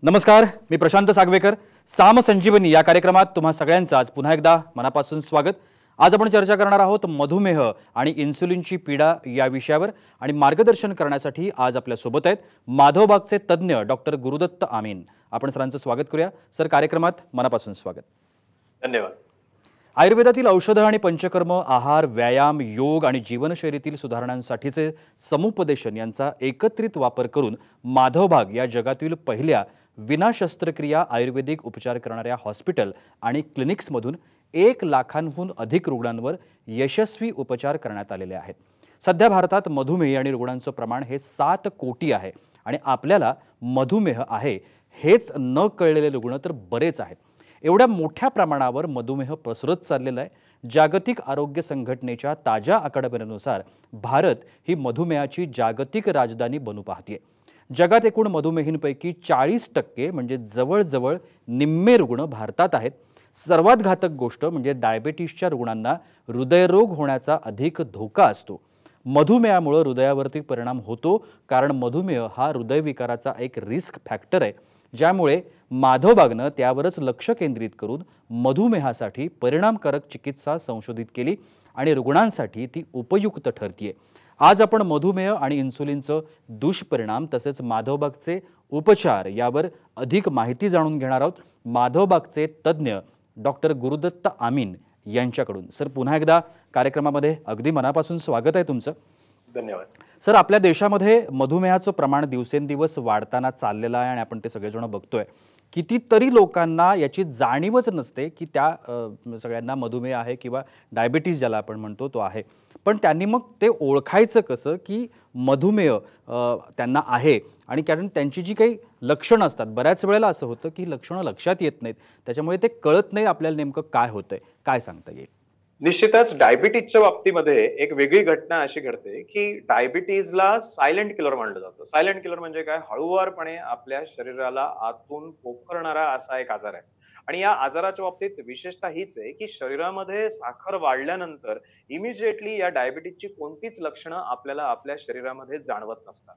नमस्कार, मी प्रशांत सागवेकर. साम संजीवनी या कार्यक्रमात तुम्हा सगळ्यांचं आज पुन्हा एकदा मनापासून स्वागत. आज आपण चर्चा करणार आहोत मधुमेह आणि इन्सुलिनची पीडा या विषयावर आणि मार्गदर्शन करण्यासाठी आज आपल्या सोबत आहेत माधवबागचे तज्ञ डॉक्टर गुरुदत्त आमीन. आपण सरांचं स्वागत करूया. सर, कार्यक्रमात मनापासून स्वागत. धन्यवाद. आयुर्वेदातील औषधं आणि पंचकर्म, आहार, व्यायाम, योग आणि जीवनशैलीतील सुधारणांसाठीचे समुपदेशन यांचा एकत्रित वापर करून माधवबाग या जगातील पहिल्या विना शस्त्रक्रिया आयुर्वेदिक उपचार करणाऱ्या हॉस्पिटल आणि क्लिनिक्समधून 1 लाखांहून अधिक रुग्णांवर यशस्वी उपचार करण्यात आलेले आहेत. सध्या भारतात मधुमेह आणि रुग्णांचं प्रमाण हे 7 कोटी आहे आणि आपल्याला मधुमेह आहे हेच न कळलेले रुग्ण तर बरेच आहेत. एवढ्या मोठ्या प्रमाणावर मधुमेह पसरत चाललेला आहे. जागतिक आरोग्य संघटनेच्या ताज्या आकडेवारीनुसार भारत ही मधुमेहाची जागतिक राजधानी बनू पाहते. जगात एकूण मधुमेहींपैकी 40% म्हणजे जवळजवळ निम्मे रुग्ण भारतात आहेत. सर्वात घातक गोष्ट म्हणजे डायबिटीसच्या रुग्णांना हृदयरोग होण्याचा अधिक धोका असतो. मधुमेहामुळे हृदयावरती परिणाम होतो कारण मधुमेह हा हृदयविकाराचा एक रिस्क फॅक्टर आहे, ज्यामुळे माधवबागनं त्यावरच लक्ष केंद्रित करून मधुमेहासाठी परिणामकारक चिकित्सा संशोधित केली आणि रुग्णांसाठी ती उपयुक्त ठरतीये. आज आपण मधुमेह आणि इन्सुलिनचं दुष्परिणाम तसेच माधवबागचे उपचार यावर अधिक माहिती जाणून घेणार आहोत माधवबागचे तज्ञ डॉक्टर गुरुदत्त आमीन यांच्याकडून. सर, पुन्हा एकदा कार्यक्रमामध्ये अगदी मनापासून स्वागत आहे तुमचं. धन्यवाद. सर, आपल्या देशामध्ये मधुमेहाचं प्रमाण दिवसेंदिवस वाढताना चाललेलं आहे आणि आपण ते सगळेजण बघतोय. कितीतरी लोकांना याची जाणीवच नसते की त्या सगळ्यांना मधुमेह आहे किंवा डायबिटीज ज्याला आपण म्हणतो तो आहे. पण त्यांनी मग ते ओळखायचं कसं की मधुमेह त्यांना आहे, आणि कारण त्यांची जी काही लक्षणं असतात, बऱ्याच वेळेला असं होतं की लक्षणं लक्षात येत नाहीत, त्याच्यामुळे ते कळत नाही आपल्याला नेमकं काय होतंय. काय सांगता येईल? निश्चितच डायबिटीजच्या बाबतीमध्ये एक वेगळी घटना अशी घडते की डायबिटीजला सायलेंट किलर मानलं जातं. सायलेंट किलर म्हणजे काय? हळूवारपणे आपल्या शरीराला आतून पोखरणारा असा एक आजार आहे. आणि या आजाराच्या बाबतीत विशेषतः हीच आहे की शरीरामध्ये साखर वाढल्यानंतर इमिजिएटली या डायबिटीजची कोणतीच लक्षणं आपल्याला आपल्या शरीरामध्ये जाणवत नसतात,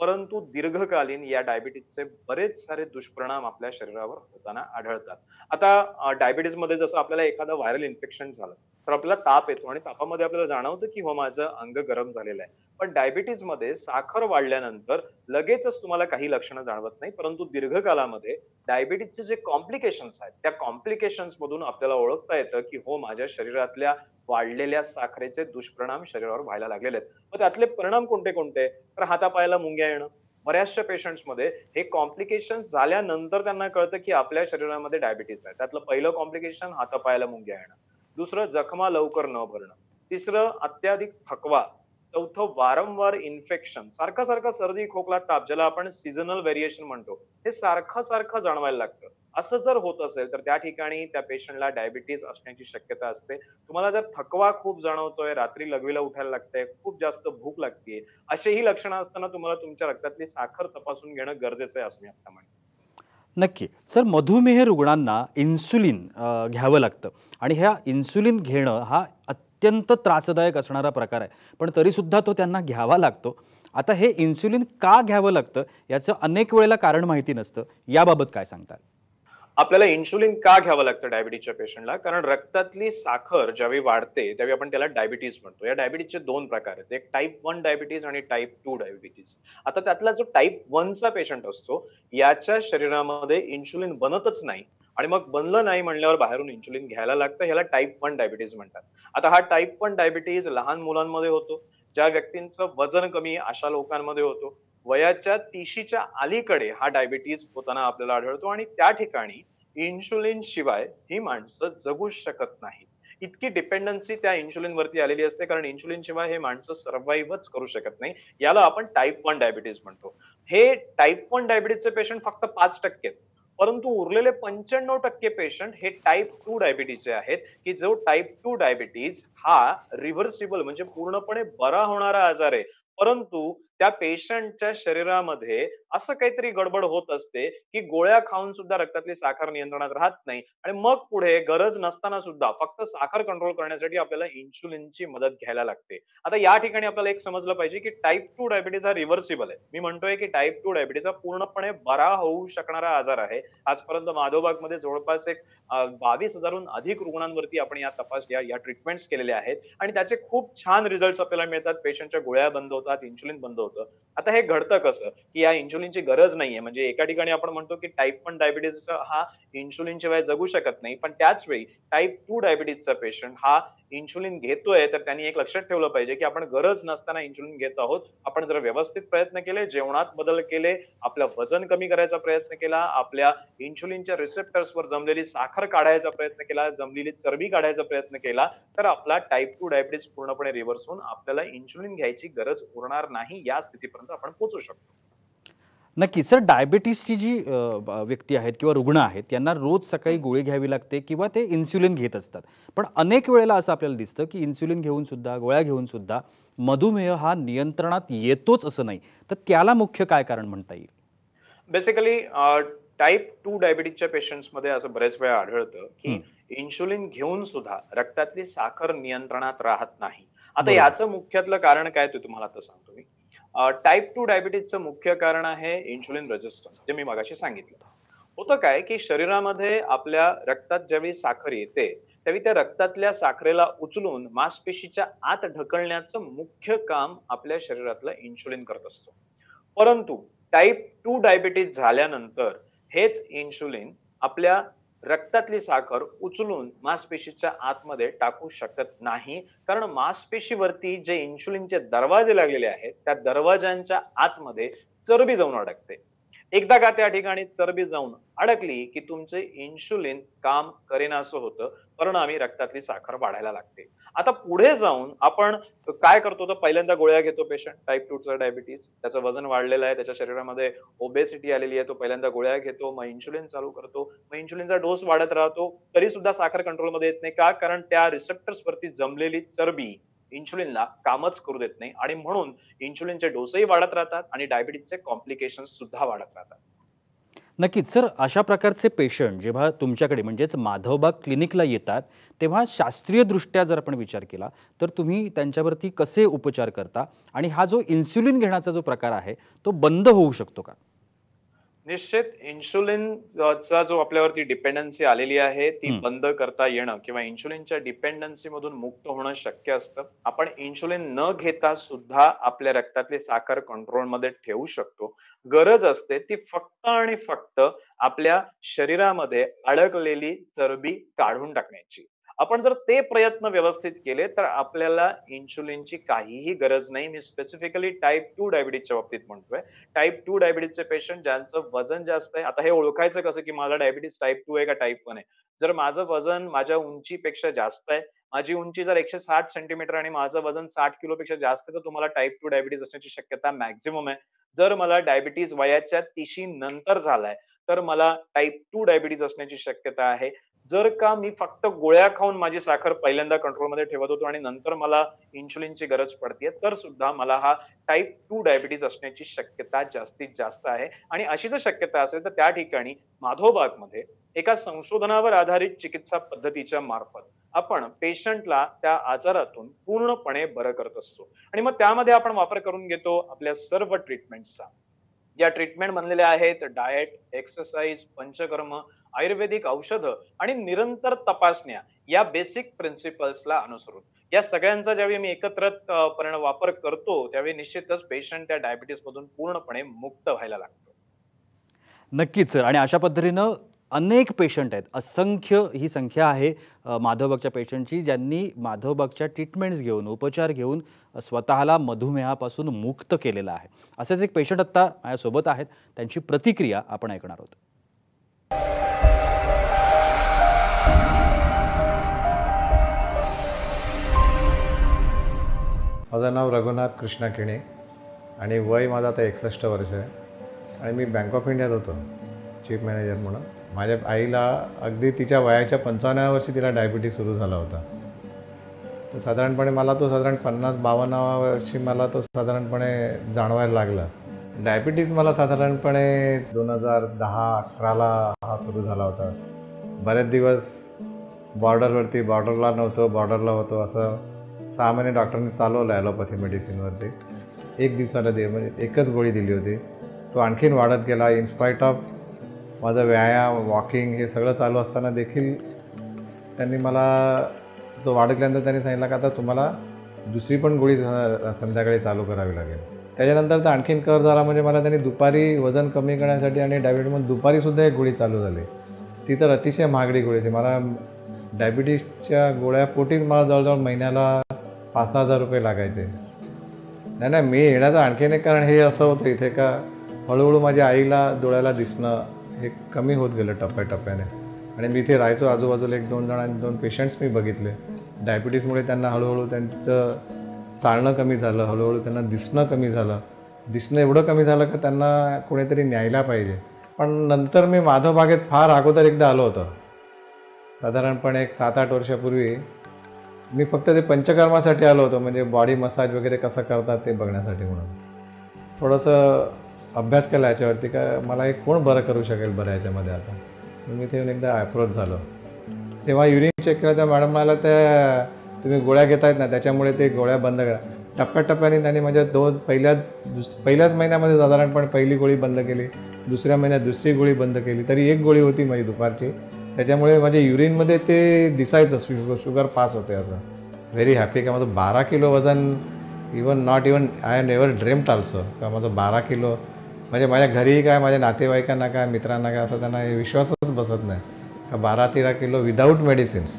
परंतु दीर्घकालीन या डायबिटीजचे बरेच सारे दुष्परिणाम आपल्या शरीरावर होताना आढळतात. आता डायबिटीजमध्ये जसं आपल्याला एखादं व्हायरल इन्फेक्शन झालं तर आपल्याला ताप येतो आणि तापामध्ये आपल्याला जाणवतं की हो, माझं अंग गरम झालेलं आहे. पण डायबिटीजमध्ये साखर वाढल्यानंतर लगेचच तुम्हाला काही लक्षणं जाणवत नाही, परंतु दीर्घकालामध्ये डायबिटीजचे जे कॉम्प्लिकेशन्स आहेत त्या कॉम्प्लिकेशन्स मधून आपल्याला ओळखता येतं की हो, माझ्या शरीरातल्या वाढलेल्या साखरेचे दुष्परिणाम शरीरावर व्हायला लागलेले आहेत. मग त्यातले परिणाम कोणते कोणते? तर हातापायाला मुंग्या येणं. बऱ्याचशा पेशंट्समध्ये हे कॉम्प्लिकेशन झाल्यानंतर त्यांना कळतं की आपल्या शरीरामध्ये डायबिटीज आहे. त्यातलं पहिलं कॉम्प्लिकेशन हातापायाला मुंग्या येणं. दुसरं, जखमा लवकर न भरणं. तिसरं, अत्याधिक थकवा. चौथं, वारंवार इन्फेक्शन. सारखा सारखा सर्दी, खोकला, ताप, ज्याला आपण सीझनल व्हेरिएशन म्हणतो, हे सारखं सारखं जाणवायला लागतं. असं जर होत असेल तर त्या ठिकाणी त्या पेशंटला डायबिटीज असण्याची शक्यता असते. तुम्हाला जर थकवा खूप जाणवतोय, रात्री लघवीला उठायला लागतंय, खूप जास्त भूक लागतेय, अशीही लक्षणं असताना तुम्हाला तुमच्या रक्तातली साखर तपासून घेणं गरजेचं आहे असं मी आता म्हणेन. नक्की. सर, मधुमेह रुग्णांना इन्सुलिन घ्यावं लागतं आणि ह्या इन्सुलिन घेणं हा अत्यंत त्रासदायक असणारा प्रकार आहे, पण तरीसुद्धा तो त्यांना घ्यावा लागतो. आता हे इन्सुलिन का घ्यावं लागतं याचं अनेक वेळेला कारण माहिती नसतं. याबाबत काय सांगताल? आपल्याला इन्शुलिन का घ्यावं लागतं डायबिटीजच्या पेशंटला? कारण रक्तातली साखर ज्यावेळी वाढते त्यावेळी आपण त्याला डायबिटीज म्हणतो. या डायबिटीजचे 2 प्रकार आहेत, एक टाईप 1 डायबिटीज आणि टाईप 2 डायबिटीज. आता त्यातला जो टाईप 1 चा पेशंट असतो याच्या शरीरामध्ये इन्शुलिन बनतच नाही आणि मग बनलं नाही म्हणल्यावर बाहेरून इन्शुलिन घ्यायला लागतं. ह्याला टाईप 1 डायबिटीज म्हणतात. आता हा टाईप 1 डायबिटीज लहान मुलांमध्ये होतो, ज्या व्यक्तींचं वजन कमी अशा लोकांमध्ये होतो. वयाच्या 30च्या अलीकडे हा डायबिटीज होताना आपल्याला आढळतो आणि त्या ठिकाणी इन्शुलिन शिवाय ही माणसं जगूच शकत नाही. इतकी डिपेंडन्सी त्या इन्शुलिन वरती आलेली असते, कारण इन्शुलिन शिवाय हे माणसं सर्व्हाइव्हच करू शकत नाही. याला आपण टाईप 1 डायबिटीज म्हणतो. हे टाईप 1 डायबिटीजचे पेशंट फक्त 5% आहेत, परंतु उरलेले 95% पेशंट हे टाईप 2 डायबिटीजचे आहेत, की जो टाईप 2 डायबिटीज हा रिव्हर्सिबल म्हणजे पूर्णपणे बरा होणारा आजार आहे, परंतु त्या पेशंटच्या शरीरामध्ये असं काहीतरी गडबड होत असते, की गोळ्या खाऊन सुद्धा रक्तातली साखर नियंत्रणात राहत नाही आणि मग पुढे गरज नसताना सुद्धा फक्त साखर कंट्रोल करण्यासाठी आपल्याला इन्शुलिनची मदत घ्यायला लागते. आता या ठिकाणी आपल्याला एक समजलं पाहिजे, की टाइप 2 डायबिटीज हा रिव्हर्सिबल आहे. मी म्हणतोय, की टाइप 2 डायबिटीज हा पूर्णपणे बरा होऊ शकणारा आजार आहे. आजपर्यंत माधवबागमध्ये जवळपास एक 22,000हून अधिक रुग्णांवरती आपण या ट्रीटमेंट्स केलेल्या आहेत आणि त्याचे खूप छान रिझल्ट्स आपल्याला मिळतात. पेशंटच्या गोळ्या बंद होतात, इन्शुलिन बंद होतं. आता हे घडतं कसं, की या इन्शुलिनची गरज नाहीये. म्हणजे एका ठिकाणी आपण म्हणतो, की टाइप 1 डायबिटीजचा हा इन्शुलिन शिवाय जगू शकत नाही. पण त्याच वेळी टाइप 2 डायबिटीजचा पेशंट हा इन्शुलिन घेतोय, तर त्यांनी एक लक्षात ठेवलं पाहिजे, की आपण गरज नसताना इन्शुलिन घेत आहोत. आपण जर व्यवस्थित प्रयत्न केले, जेवणात बदल केले, आपलं वजन कमी करायचा प्रयत्न केला, आपल्या इन्शुलिनच्या रिसेप्टर्सवर जमलेली साखर काढायचा प्रयत्न केला, जमलेली चरबी काढायचा प्रयत्न केला, तर आपला टाइप 2 डायबिटीज पूर्णपणे रिव्हर्स होऊन आपल्याला इन्शुलिन घ्यायची गरज उरणार नाही, या स्थितीपर्यंत आपण पोहोचू शकतो. नक्की सर, डायबिटीसची जी व्यक्ती आहेत किंवा रुग्ण आहेत यांना रोज सकाळी गोळी घ्यावी लागते किंवा ते इन्सुलिन घेत असतात. पण अनेक वेळेला असं आपल्याला दिसतं की इन्सुलिन घेऊन सुद्धा, गोळ्या घेऊन सुद्धा मधुमेह हा नियंत्रणात येतोच असं नाही. तर त्याला मुख्य काय कारण म्हणता येईल? बेसिकली टाइप 2 डायबिटीजच्या पेशंट्समध्ये असं बरेच वेळा आढळतं, की इन्शुलिन घेऊन सुद्धा रक्तातली साखर नियंत्रणात राहत नाही. आता बरोबर. याचं मुख्यातलं कारण काय ते तुम्हाला आता सांगतो मी. टाइप 2 डायबिटीजचं मुख्य कारण आहे इन्शुलिन रेझिस्टन्स, जे मी मगाशी सांगितलं. होतं काय, की शरीरामध्ये आपल्या रक्तात ज्यावेळी साखर येते, त्यावेळी त्या रक्तातल्या साखरेला उचलून मांसपेशीच्या आत ढकलण्याचं मुख्य काम आपल्या शरीरातलं इन्शुलिन करत असतो. परंतु टाइप 2 डायबिटीज झाल्यानंतर हेच इन्शुलिन आपल्या रक्तातली साखर उचलून मांसपेशीच्या आतमध्ये टाकू शकत नाही. कारण मांसपेशीवरती जे इन्शुलिनचे दरवाजे लागलेले आहेत, त्या दरवाजांच्या आतमध्ये चरबी जाऊन अडकते. एकदा का त्या ठिकाणी चरबी जाऊन अडकली, की तुमचे इन्शुलिन काम करेनासं होतं. परिणामी रक्तातली साखर वाढायला लागते. आता पुढे जाऊन आपण काय करतो, तर पहिल्यांदा गोळ्या घेतो पेशंट टाइप 2 चा डायबिटीज. त्याचं वजन वाढलेलं आहे, त्याच्या शरीरामध्ये ओबेसिटी आलेली आहे. तो पहिल्यांदा गोळ्या घेतो, मग इन्शुलिन चालू करतो. मग इन्शुलिनचा डोस वाढत राहतो. तरी सुद्धा साखर कंट्रोलमध्ये येत नाही. का? कारण त्या रिसेप्टर्स वरती जमलेली चरबी इन्शुलिनला कामच करू देत नाही आणि म्हणून इन्शुलिनचे डोसही वाढत राहतात आणि डायबिटीजचे कॉम्प्लिकेशन्स सुद्धा वाढत राहतात. नक्कीच सर, अशा प्रकारचे पेशंट जेव्हा तुमच्याकडे म्हणजेच माधवबाग क्लिनिकला येतात, तेव्हा शास्त्रीयदृष्ट्या जर आपण विचार केला तर तुम्ही त्यांच्यावरती कसे उपचार करता आणि हा जो इन्सुलिन घेण्याचा जो प्रकार आहे तो बंद होऊ शकतो का? निश्चित इन्शुलिन चा जो आपल्यावरती डिपेंडन्सी आलेली आहे ती हं. बंद करता येणं किंवा इन्शुलिनच्या डिपेंडन्सी मधून मुक्त होणं शक्य असतं. आपण इन्शुलिन न घेता सुद्धा आपल्या रक्तातली साखर कंट्रोलमध्ये ठेवू शकतो. गरज असते ती फक्त आणि फक्त आपल्या शरीरामध्ये अडकलेली चरबी काढून टाकण्याची. आपण जर ते प्रयत्न व्यवस्थित केले तर आपल्याला इन्शुलिनची काहीही गरज नाही. मी स्पेसिफिकली टाइप 2 डायबिटीजच्या बाबतीत म्हणतोय. टाइप 2 डायबिटीजचे पेशंट ज्यांचं वजन जास्त आहे. आता हे ओळखायचं कसं, की मला डायबिटीज टाइप 2 आहे का टाइप 1 आहे? जर माझं वजन माझ्या उंचीपेक्षा जास्त आहे, माझी उंची जर 160 सेंटीमीटर आणि माझं वजन 60 किलोपेक्षा जास्त आहे, तर तुम्हाला टाइप 2 डायबिटीज असण्याची शक्यता मॅक्सिमम आहे. जर मला डायबिटीज वयाच्या 30शी नंतर झालाय, तर मला टाइप 2 डायबिटीज असण्याची शक्यता आहे. जर का मी फक्त गोळ्या खाऊन माझी साखर पहिल्यांदा कंट्रोलमध्ये ठेवत होतो आणि नंतर मला इन्शुलिनची गरज पडतेय, तर सुद्धा मला हा टाइप 2 डायबिटीज असण्याची शक्यता जास्तीत जास्त आहे. आणि अशी जर शक्यता असेल, तर त्या ठिकाणी माधवबागमध्ये एका संशोधनावर आधारित चिकित्सा पद्धतीच्या मार्फत आपण पेशंटला त्या आजारातून पूर्णपणे बरं करत असतो. आणि मग त्यामध्ये आपण वापर करून घेतो आपल्या सर्व ट्रीटमेंट्सचा. या ट्रीटमेंट बनलेल्या आहेत डाएट, एक्सरसाइज, पंचकर्म, आयुर्वेदिक औषधं आणि निरंतर तपासण्या या बेसिक प्रिन्सिपल्सला अनुसरून. या सगळ्यांचा ज्यावेळी मी एकत्रितपणे वापर करतो, त्यावेळी निश्चितच पेशंट त्या डायबिटीज मधून पूर्णपणे मुक्त व्हायला लागतो. नक्कीच सर, आणि अशा पद्धतीनं अनेक पेशंट आहेत, असंख्य ही संख्या आहे माधवबागच्या पेशंटची, ज्यांनी माधवबागच्या ट्रीटमेंट्स घेऊन, उपचार घेऊन स्वतःला मधुमेहापासून मुक्त केलेलं आहे. असेच एक पेशंट आत्ता माझ्यासोबत आहेत, त्यांची प्रतिक्रिया आपण ऐकणार आहोत. माझं नाव रघुनाथ कृष्णा किणे आणि वय माझं आता 61 वर्ष आहे आणि मी बँक ऑफ इंडियात होतो चीफ मॅनेजर म्हणून. माझ्या आईला अगदी तिच्या वयाच्या 55व्या वर्षी तिला डायबिटीज सुरू झाला होता. तर साधारणपणे मला तो साधारण 50-52व्या वर्षी मला तो साधारणपणे जाणवायला लागला. डायबिटीज मला साधारणपणे 2010-11ला हा सुरू झाला होता. बरेच दिवस बॉर्डरला नव्हतो, बॉर्डरला होतो, असं 6 महिने डॉक्टरांनी चालवलं ॲलोपॅथी मेडिसिनवरती. 1 दिवसाला म्हणजे एकच गोळी दिली होती. तो आणखीन वाढत गेला. इन स्पाईट ऑफ माझा व्यायाम, वॉकिंग हे सगळं चालू असताना देखील त्यांनी मला तो वाढत गेल्यानंतर त्यांनी सांगितलं की आता तुम्हाला दुसरी पण गोळी संध्याकाळी चालू करावी लागेल. त्याच्यानंतर तर आणखीन कर झाला, म्हणजे मला त्यांनी दुपारी वजन कमी करण्यासाठी आणि डायबिटीजमध्ये दुपारीसुद्धा एक गोळी चालू झाली. ती तर अतिशय महागडी गोळी होती. मला डायबिटीजच्या गोळ्यापोटीच मला जवळजवळ महिन्याला 5-6 हजार रुपये लागायचे. नाही, मी येण्याचं आणखीन एक कारण हे असं होतं इथे का हळूहळू माझ्या आईला डोळ्याला दिसणं हे कमी होत गेलं टप्प्याटप्प्याने. आणि मी इथे राहायचो, आजूबाजूला 2 पेशंट्स मी बघितले. डायबिटीजमुळे त्यांना हळूहळू त्यांचं चालणं कमी झालं, हळूहळू त्यांना दिसणं कमी झालं. दिसणं एवढं कमी झालं की त्यांना कोणीतरी न्यायला पाहिजे. पण नंतर मी माधवबागेत फार अगोदर एकदा आलो होतो. साधारणपणे एक 7-8 वर्षापूर्वी मी फक्त ते पंचकर्मासाठी आलो होतो, म्हणजे बॉडी मसाज वगैरे कसं करतात ते बघण्यासाठी म्हणून. थोडंसं अभ्यास केला याच्यावरती का मला एक कोण बरं करू शकेल बरं याच्यामध्ये आता. मी इथे येऊन एकदा अप्रोच झालो. तेव्हा युरिन चेक केलं, त्या मॅडम म्हणाल्या त्या तुम्ही गोळ्या घेतायत ना त्याच्यामुळे ते गोळ्या बंद करा. टप्प्याटप्प्याने त्यांनी म्हणजे पहिल्याच महिन्यामध्ये साधारणपणे पहिली गोळी बंद केली, दुसऱ्या महिन्यात दुसरी गोळी बंद केली. तरी एक गोळी होती माझी दुपारची, त्याच्यामुळे माझ्या युरिनमध्ये ते दिसायचं शुगर पास होते असं. व्हेरी हॅपी का माझं 12 किलो वजन, not even I never dreamed also का माझं 12 किलो, म्हणजे माझ्या घरी काय, माझ्या नातेवाईकांना काय, मित्रांना काय, असं त्यांना विश्वासच बसत नाही का 12-13 kilo without medicines.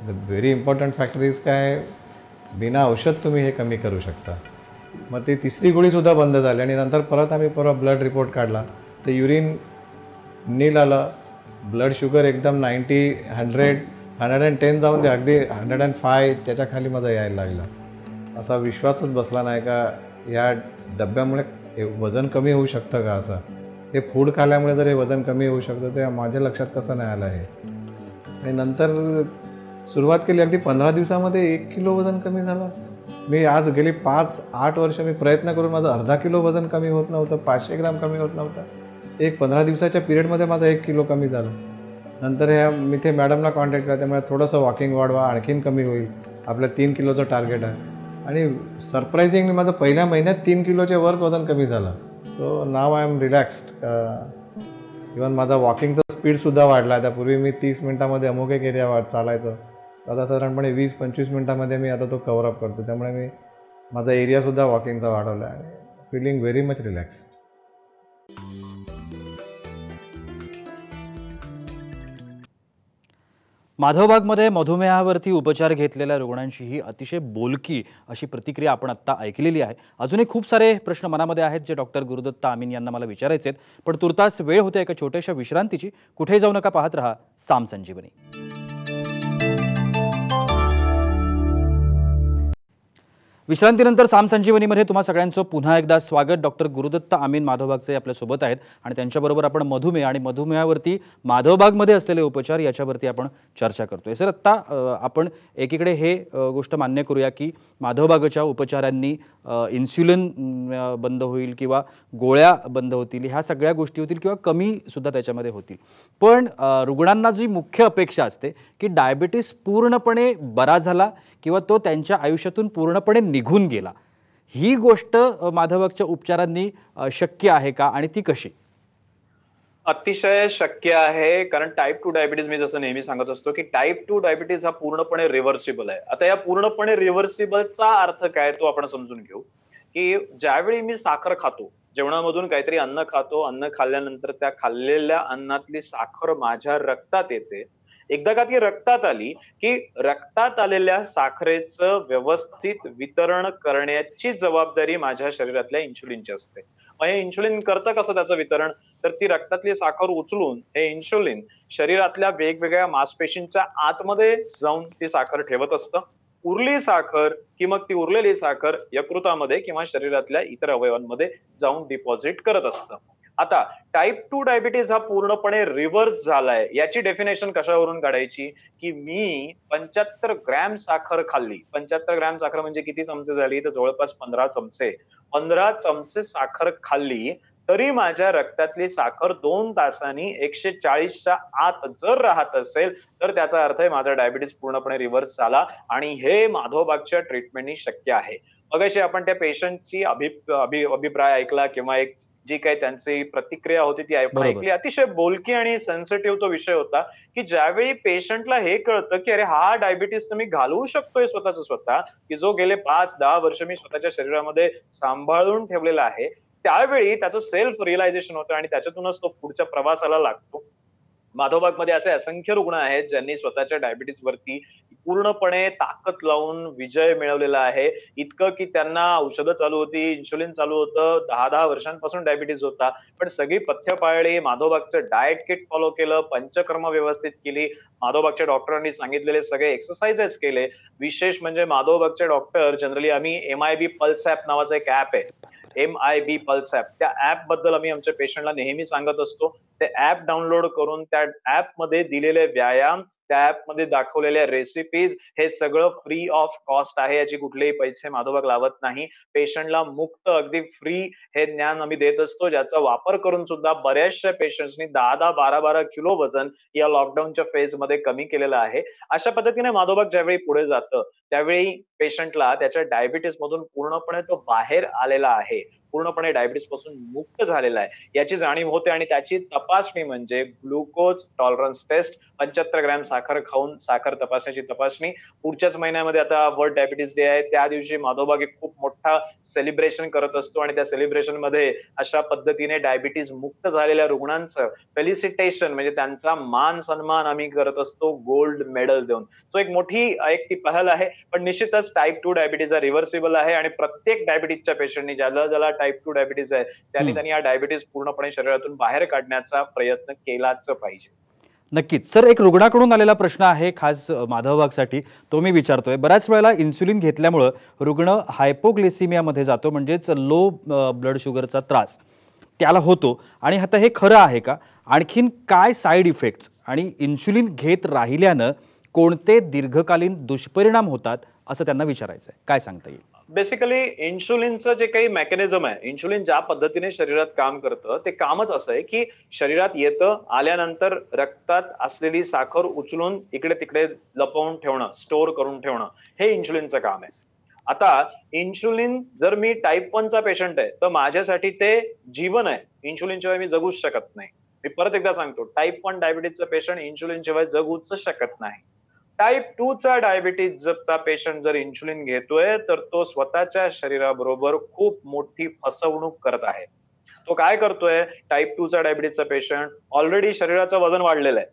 The very important factor is काय, बिना औषध तुम्ही हे कमी करू शकता. मग ती तिसरी गोळीसुद्धा बंद झाली आणि नंतर परत आम्ही ब्लड रिपोर्ट काढला तर युरिन नील आलं. ब्लड शुगर एकदम 90, 100, 110 जाऊन ते अगदी 105 त्याच्या खाली माझा यायला लागला. असा विश्वासच बसला नाही का या डब्यामुळे वजन कमी होऊ शकतं का. असं हे फूड खाल्ल्यामुळे जर हे वजन कमी होऊ शकतं ते माझ्या लक्षात कसं नाही आलं हे. आणि नंतर सुरुवात केली, अगदी 15 दिवसामध्ये 1 किलो वजन कमी झालं. मी आज गेली 5-8 वर्ष मी प्रयत्न करून माझं अर्धा किलो वजन कमी होत नव्हतं, 500 ग्राम कमी होत नव्हतं. एक 15 दिवसाच्या पिरियडमध्ये माझं 1 किलो कमी झालं. नंतर मी ते मॅडमला कॉन्टॅक्ट केला, त्यामुळे थोडंसं वॉकिंग वाढवा, आणखीन कमी होईल. आपलं 3 किलोचं टार्गेट आहे. आणि सरप्रायझिंगली माझं पहिल्या महिन्यात 3 किलोचे वर वजन कमी झालं. So now I am relaxed. Even माझा वॉकिंगचा स्पीडसुद्धा वाढला. त्यापूर्वी मी 30 मिनटामध्ये अमुक एक एरिया चालायचं, आता साधारणपणे 20-25 मिनटामध्ये मी आता तो कव्हरअप करतो. त्यामुळे माझा एरियासुद्धा वॉकिंगचा वाढवला आहे. Feeling very much relaxed. माधवबागमध्ये मधुमेहावरती उपचार घेतलेल्या रुग्णांची ही अतिशय बोलकी अशी प्रतिक्रिया आपण आत्ता ऐकलेली आहे. अजूनही खूप सारे प्रश्न मनामध्ये आहेत जे डॉक्टर गुरुदत्त आमीन यांना मला विचारायचे आहेत, पण तुर्तास वेळ होते एका छोट्याशा विश्रांतीची. कुठे जाऊ नका, पाहत रहा साम संजीवनी. विश्रांतीनंतर साम संजीवनीमध्ये तुम्हा सगळ्यांचं पुन्हा एकदा स्वागत. डॉक्टर गुरुदत्त आमीन माधवबागचे आपल्यासोबत आहेत आणि त्यांच्याबरोबर आपण मधुमेह आणि मधुमेहावरती माधवबागमध्ये असलेले उपचार याच्यावरती आपण चर्चा करतोय. सर, आत्ता आपण एकीकडे हे गोष्ट मान्य करूया की माधवबागच्या उपचारांनी इन्सुलिन बंद होईल किंवा गोळ्या बंद होतील, ह्या सगळ्या गोष्टी होतील किंवा कमीसुद्धा त्याच्यामध्ये होतील. पण रुग्णांना जी मुख्य अपेक्षा असते की डायबिटीस पूर्णपणे बरा झाला किंवा तो त्यांच्या आयुष्यातून पूर्णपणे निघून गेला, ही गोष्ट माधवबागच्या उपचारांनी शक्य आहे का आणि ती कशी? अतिशय शक्य आहे, कारण टाईप 2 डायबिटीज मी जसं नेहमी सांगत असतो की टाईप 2 डायबिटीज हा पूर्णपणे रिव्हर्सिबल आहे. आता या पूर्णपणे रिव्हर्सिबलचा अर्थ काय तो आपण समजून घेऊ की ज्यावेळी मी साखर खातो, जेवणामधून काहीतरी अन्न खातो, अन्न खाल्ल्यानंतर त्या खाल्लेल्या अन्नातली साखर माझ्या रक्तात येते. एकदा का ती रक्तात आली की रक्तात आलेल्या साखरेचं व्यवस्थित वितरण करण्याची जबाबदारी माझ्या शरीरातल्या इन्शुलिनची असते. मग हे इन्शुलिन करतं कसं त्याचं वितरण, तर ती रक्तातली साखर उचलून हे इन्शुलिन शरीरातल्या वेगवेगळ्या मांसपेशींच्या आतमध्ये जाऊन ती साखर ठेवत असतं. उरली साखर की मग ती उरलेली साखर यकृतामध्ये किंवा शरीरातल्या इतर अवयवांमध्ये जाऊन डिपॉझिट करत असतं. आता टाईप 2 डायबिटीज हा पूर्णपणे रिव्हर्स झालाय. याची डेफिनेशन कशावरून काढायची, की मी 75 ग्रॅम साखर खाल्ली. 75 ग्रॅम साखर म्हणजे किती चमचे झाली? तर जवळपास 15 चमचे. 15 चमचे साखर खाल्ली, तरी माझ्या रक्तातली साखर 2 तासांनी 140च्या आत जर राहत असेल, तर त्याचा अर्थ आहे माझा डायबिटीज पूर्णपणे रिव्हर्स झाला आणि हे माधवबागच्या ट्रीटमेंटनी शक्य आहे. मगाशी आपण त्या पेशंटची अभिप्राय ऐकला किंवा एक जी काही त्यांची प्रतिक्रिया होती ती आपण बरोबर. ऐकली. अतिशय बोलकी आणि सेन्सिटिव्ह तो विषय होता, की ज्यावेळी पेशंटला हे कळतं, की अरे हा डायबिटीज तर मी घालवू शकतोय स्वतःच स्वतः, की जो गेले 5-10 वर्ष मी स्वतःच्या शरीरामध्ये सांभाळून ठेवलेला आहे. त्यावेळी त्याचं सेल्फ रिअलायझेशन होतं आणि त्याच्यातूनच तो पुढच्या प्रवासाला लागतो. माधवबागमध्ये असे असंख्य रुग्ण आहेत ज्यांनी स्वतःच्या डायबिटीजवरती पूर्णपणे ताकद लावून विजय मिळवलेला आहे. इतकं की त्यांना औषधं चालू होती, इन्शुलिन चालू होतं, 10-10 वर्षांपासून डायबिटीज होता. पण सगळी पथ्य पाळली, माधवबागचं डाएट किट फॉलो केलं, पंचकर्म व्यवस्थित केली, माधवबागच्या डॉक्टरांनी सांगितलेले सगळे एक्सरसाइजेस केले. विशेष म्हणजे माधवबागचे डॉक्टर जनरली आम्ही MIB पल्स ॲप नावाचं एक ॲप आहे. MIB pulse app. त्या ॲप बद्दल आम्ही आमच्या पेशंटला नेहमी सांगत असतो. ते ॲप डाउनलोड करून त्या ॲपमध्ये दिलेले व्यायाम, त्या ॲपमध्ये दाखवलेल्या रेसिपीज हे सगळं फ्री ऑफ कॉस्ट आहे. याचे कुठलेही पैसे माधवबाग लावत नाही. पेशंटला मुक्त अगदी फ्री हे ज्ञान आम्ही देत असतो, ज्याचा वापर करून सुद्धा बऱ्याचशा पेशंट्सनी 10-10, 12-12 किलो वजन या लॉकडाऊनच्या फेजमध्ये कमी केलेलं आहे. अशा पद्धतीने माधवबाग ज्यावेळी पुढे जातं, त्यावेळी पेशंटला त्याच्या डायबिटीज मधून पूर्णपणे तो बाहेर आलेला आहे, पूर्णपणे डायबिटीज पासून मुक्त झालेला आहे याची जाणीव होते आणि त्याची तपासणी म्हणजे ग्लुकोज टॉलरन्स टेस्ट. 75 ग्रॅम साखर खाऊन साखर तपासण्याची तपासणी. पुढच्याच महिन्यामध्ये आता वर्ल्ड डायबिटीज डे आहे. त्या दिवशी माधवबाग एक खूप मोठा सेलिब्रेशन करत असतो आणि त्या सेलिब्रेशन मध्ये अशा पद्धतीने डायबिटीज मुक्त झालेल्या रुग्णांचं फेलिसिटेशन म्हणजे त्यांचा मान सन्मान आम्ही करत असतो गोल्ड मेडल देऊन. तो एक मोठी ती पहल आहे. पण निश्चितच टाईप 2 डायबिटीज हा रिव्हर्सिबल आहे आणि प्रत्येक डायबिटीजच्या पेशंटनी ज्याला टाईप 2 डायबिटीज आहे त्यांनी हा डायबिटीज पूर्णपणे शरीरातून बाहेर काढण्याचा प्रयत्न केलाच पाहिजे. नक्कीच सर, एक रुग्णाकडून आलेला प्रश्न आहे खास माधवबागसाठी, तो मी विचारतोय. बऱ्याच वेळेला इन्सुलिन घेतल्यामुळे रुग्ण हायपोग्लिसिमियामध्ये जातो, म्हणजेच लो ब्लड शुगरचा त्रास त्याला होतो. आणि आता हे खरं आहे का? आणखीन काय साईड इफेक्ट्स आणि इन्सुलिन घेत राहिल्यानं कोणते दीर्घकालीन दुष्परिणाम होतात असं त्यांना विचारायचं आहे. काय सांगता येईल? बेसिकली इन्शुलिनचं जे काही मेकॅनिझम आहे, इन्शुलिन ज्या पद्धतीने शरीरात काम करतं ते कामच असं आहे की शरीरात येतं, आल्यानंतर रक्तात असलेली साखर उचलून इकडे तिकडे लपवून ठेवणं, स्टोअर करून ठेवणं, हे इन्शुलिनचं काम आहे. आता इन्शुलिन जर मी टाईप 1 चा पेशंट आहे तर माझ्यासाठी ते जीवन आहे. इन्शुलिन शिवाय मी जगूच शकत नाही. मी परत एकदा सांगतो, टाईप 1 डायबिटीजचा पेशंट इन्शुलिन शिवाय जगूच शकत नाही. टाईप 2 चा डायबिटीजचा पेशंट जर इन्शुलिन घेतोय तर तो स्वतःच्या शरीराबरोबर खूप मोठी फसवणूक करत आहे. तो काय करतोय? टाईप 2 चा डायबिटीजचा पेशंट ऑलरेडी शरीराचं वजन वाढलेलं आहे.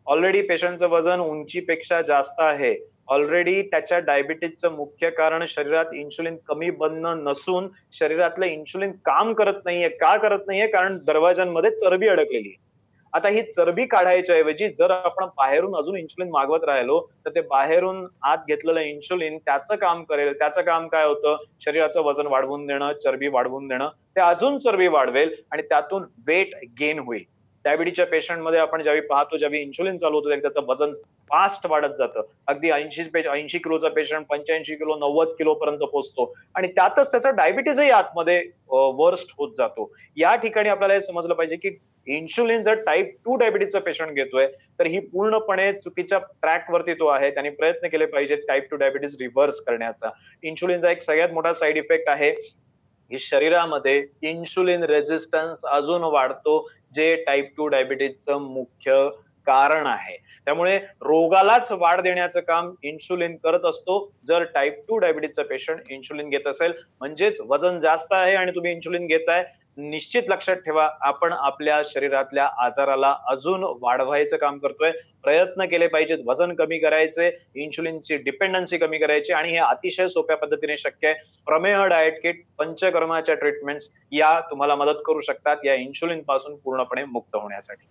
ऑलरेडी पेशंटचं वजन उंचीपेक्षा जास्त आहे. ऑलरेडी त्याच्या डायबिटीजचं मुख्य कारण शरीरात इन्शुलिन कमी बनणं नसून शरीरातलं इन्शुलिन काम करत नाहीये. का करत नाहीये? कारण दरवाजांमध्ये चरबी अडकलेली आहे. आता ही चरबी काढायच्या ऐवजी जर आपण बाहेरून अजून इन्शुलिन मागवत राहिलो तर ते बाहेरून आत घेतलेलं इन्शुलिन त्याचं काम करेल. त्याचं काम काय होतं? शरीराचं वजन वाढवून देणं, चरबी वाढवून देणं. ते अजून चरबी वाढवेल आणि त्यातून वेट गेन होईल. डायबिटीजच्या पेशंटमध्ये आपण ज्यावेळी पाहतो, ज्यावेळी इन्शुलिन चालू होतं त्याचं वजन फास्ट वाढत जातं. अगदी 80 किलोचा पेशंट 85 किलो 90 किलो पर्यंत पोहोचतो आणि त्यातच त्याचा डायबिटीजही आतमध्ये वर्स्ट होत जातो. या ठिकाणी आपल्याला हे समजलं पाहिजे की इन्शुलिन जर टाईप 2 डायबिटीजचा पेशंट घेतोय तर ही पूर्णपणे चुकीच्या ट्रॅकवरती तो आहे. त्यांनी प्रयत्न केले पाहिजेत टाईप 2 डायबिटीज रिव्हर्स करण्याचा. इन्शुलिनचा एक सगळ्यात मोठा साईड इफेक्ट आहे की शरीरामध्ये इन्शुलिन रेझिस्टन्स अजून वाढतो, जे टाईप 2 डायबिटीजचं मुख्य कारण आहे. त्यामुळे रोगालाच वाढ देण्याचं काम इन्शुलिन करत असतो. जर टाईप 2 डायबिटीजचा पेशंट इन्शुलिन घेत असेल म्हणजेच वजन जास्त आहे आणि तुम्ही इन्शुलिन घेताय, निश्चित लक्षात ठेवा आपण आपल्या शरीरातल्या आजाराला अजून वाढवायचं काम करतोय. प्रयत्न केले पाहिजेत वजन कमी करायचे, इन्शुलिनची डिपेंडन्सी कमी करायची आणि हे अतिशय सोप्या पद्धतीने शक्य आहे. प्रमेह डाएट किट, पंचकर्माच्या ट्रीटमेंट्स या तुम्हाला मदत करू शकतात या इन्शुलिन पासून पूर्णपणे मुक्त होण्यासाठी.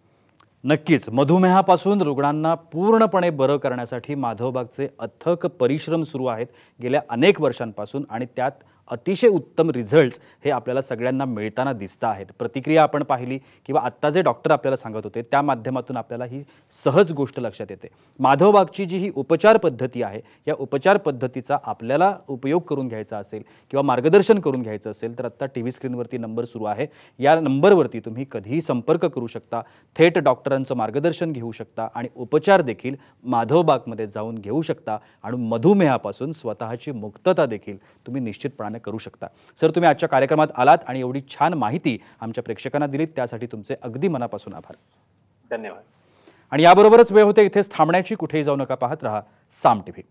नक्कीच मधुमेहापासून रुग्णांना पूर्णपणे बरं करण्यासाठी माधवबागचे अथक परिश्रम सुरू आहेत गेल्या अनेक वर्षांपासून आणि त्यात अतिशय उत्तम रिझल्ट्स हे आपल्याला सगळ्यांना मिळताना दिसत आहेत. प्रतिक्रिया आपण पाहिली किंवा आत्ता जे डॉक्टर आपल्याला सांगत होते त्या माध्यमातून आपल्याला ही सहज गोष्ट लक्षात येते. माधवबागची जी ही उपचार पद्धती आहे, या उपचार पद्धतीचा आपल्याला उपयोग करून घ्यायचा असेल किंवा मार्गदर्शन करून घ्यायचं असेल तर आत्ता टीव्ही स्क्रीनवरती नंबर सुरू आहे. या नंबरवरती तुम्ही कधीही संपर्क करू शकता, थेट डॉक्टरांचं मार्गदर्शन घेऊ शकता आणि उपचार देखील माधवबागमध्ये जाऊन घेऊ शकता आणि मधुमेहापासून स्वतःची मुक्तता देखील तुम्ही निश्चितपणाने करू शकता. सर, तुम्ही आजच्या कार्यक्रमात आलात आणि एवढी छान माहिती आमच्या प्रेक्षकांना दिलीत त्यासाठी तुमचे अगदी मनापासून आभार. धन्यवाद. आणि याबरोबरच वेळ होते इथेच थांबण्याची. कुठेही जाऊ नका, पाहत रहा साम टीव्ही.